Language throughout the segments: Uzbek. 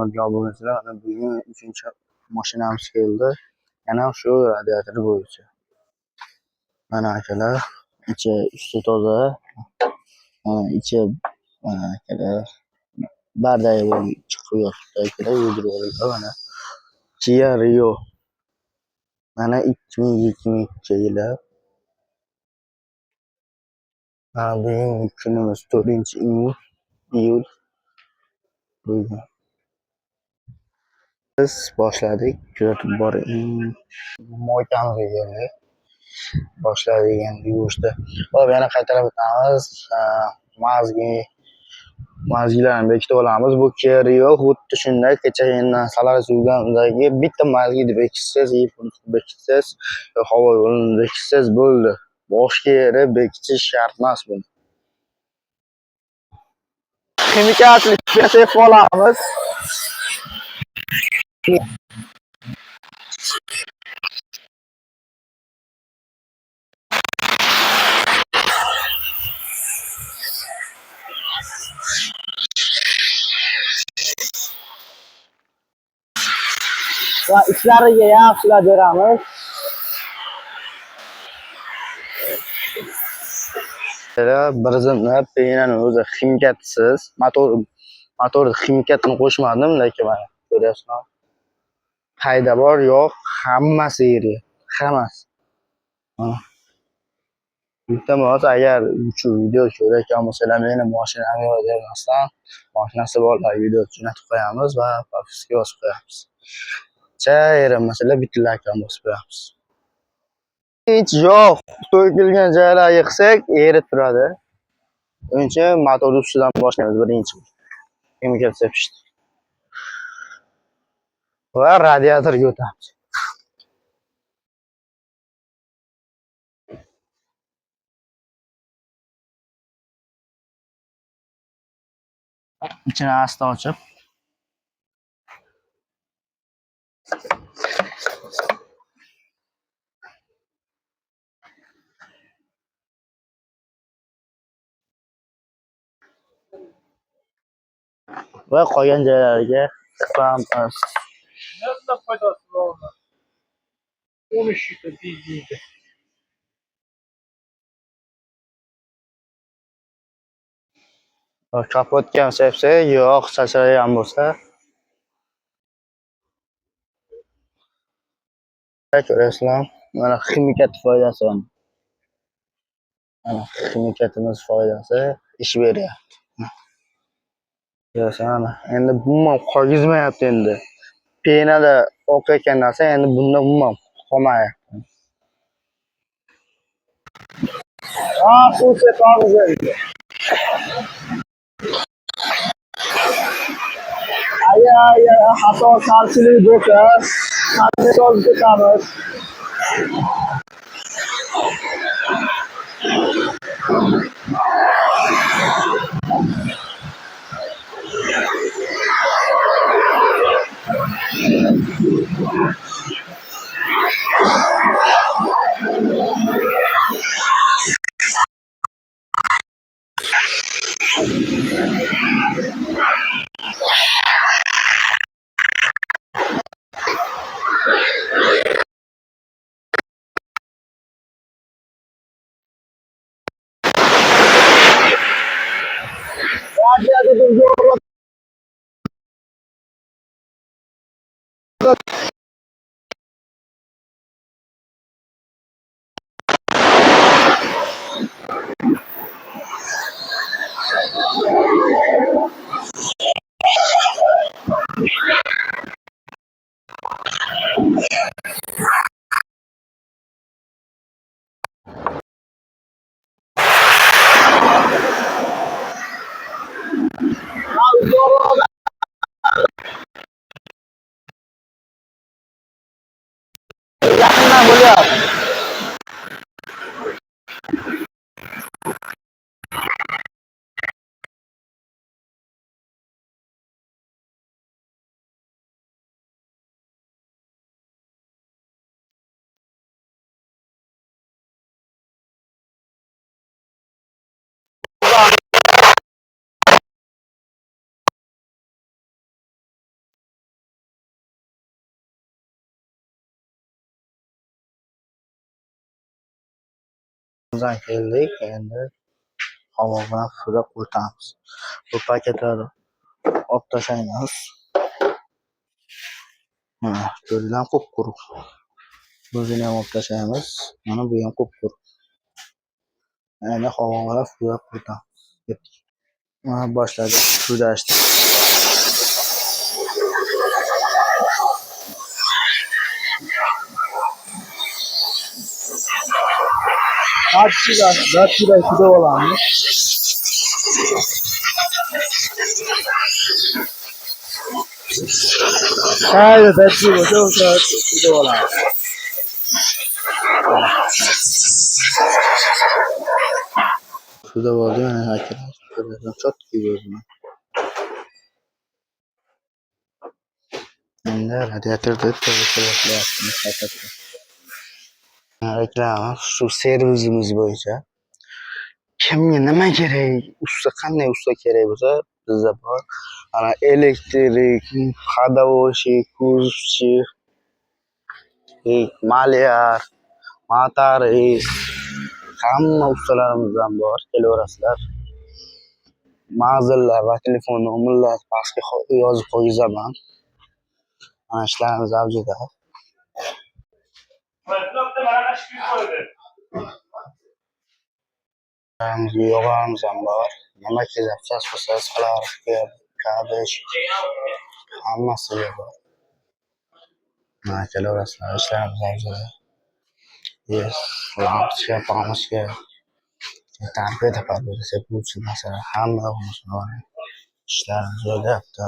amalga obunachilar, mana bugun 3-chi mashinamiz keldi. Yana shu radiator bo'yicha. Mana akalar, üstü toza. Mana ichi mana akalar bardayi bo'lib chiqib yotibdi akalar, yurib mana. Kia Rio. Mana 2022-yili. Mana bugun kunimiz 4-iyul. Bugun biz boshladik, kuzatib boring. Moykamizga keldik. Boshladik yuvishdi. Hop, yana qaytarib o'tamiz. Mazgilarni bekitib olamiz. Bu Kia Rio xuddi shunday kechagindan Solaris yurganimdagi bitta mazgini bekitsangiz, bekitsangiz, havo yo'lini bekitsangiz bo'ldi. Boshqa yeri bekitish shart emas buni. Ximikatlik kesib olamiz. Va ishlariga yaxshilab beramiz. Bir zimni penani o'zi ximikatsiz, motorni ximikatini qo'shmadim, lekin mana ko'ryapsizmi? Qayda bor yo'q, hammasi yeri, hammasi. Mana. Iltimos, agar shu video ko'rayotgan bo'lsanglar, meni mashinamga yozmasdan, mashinasi borlar video jo'natib qo'yamiz va podpiska bosib qo'yamiz. Erinmasalar bitta laykdan bosib qo'yamiz. Hech yo'q, to'kilgan joylarga qilsak, erib turadi. O'sha motor ustidan boshlaymiz birinchi. Ximikat sepishdi. Va radiatorga o'tamiz. İçini asta ochib. Va qolgan joylariga tiqamiz. Nasıl faydası var ona? 13 litre bilgiydi. Kapotga ham sepsak, yo'q, sachragan bo'lsa, ko'rasizlar, mana ximikat foydasi bor. Mana ximikatimiz foydasi ish beryapti. Ko'rasizlar, endi bundan qolgizmayapti endi. Penada oqayotgan narsa endi bunda umuman qolmayapti. Suv sepamiz endi. Agar xato kamchilik bo'lsa, qanday solib ketamiz? Yaqindan bo'lyapti. Bizdan keldik, endi havo bilan puflab quritamiz. Bu paketlarni olib tashlaymiz. Mana ko'ringlar, qup-quruq. Buni ham olib tashlaymiz. Mana bu ham qup-quruq. Endi havo bilan puflab quritamiz. Mana boshladi puflashni. Batchilar juda olamiz. Hayır, batchilar juda olamiz. Juda oldi mana akalar. Chotki bo'ldi. Endi radiatorda to'g'ri reklama shu servisimiz bo'yicha kimga nima kerak, qanday usta kerak bo'lsa bizda bor. Ana elektrik, hadovoshi, kuzovchi, malyar, motorist, hamma ustalarimizdan bor. Kelaverasizlar. Manzillar va telefon nomerlar pastga yozib qo'yizaman. Mana ishlarimiz avjida. Yog'imiz ham bor. Nima kerak, bo'lsa salarga, kabish, hammasiga bor. Mana kelaverasizlar, ishlarimiz avjida. Yes, lampочка, pomочка, tarpeda sepuvchi masala hamma ishlarimiz bo'lyapti.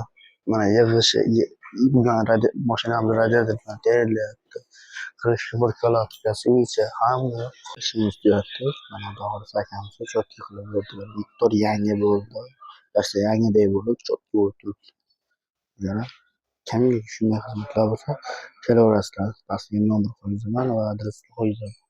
Mana yig'ishi, mashinamiz radiator bilan terilyapti. Krishka burkalovka, svicha hamma ishimiz tuyapti. Mana Doris akamiz chotki qilib o'tirdi. Motor yangi bo'ldi. Dastlab yangiday bo'lib, chotki o'tirdi. Yana kimga shunday xizmatlar bo'lsa, kelaverasizlar. Pastga nomer qo'yizaman va adresni qo'yizaman.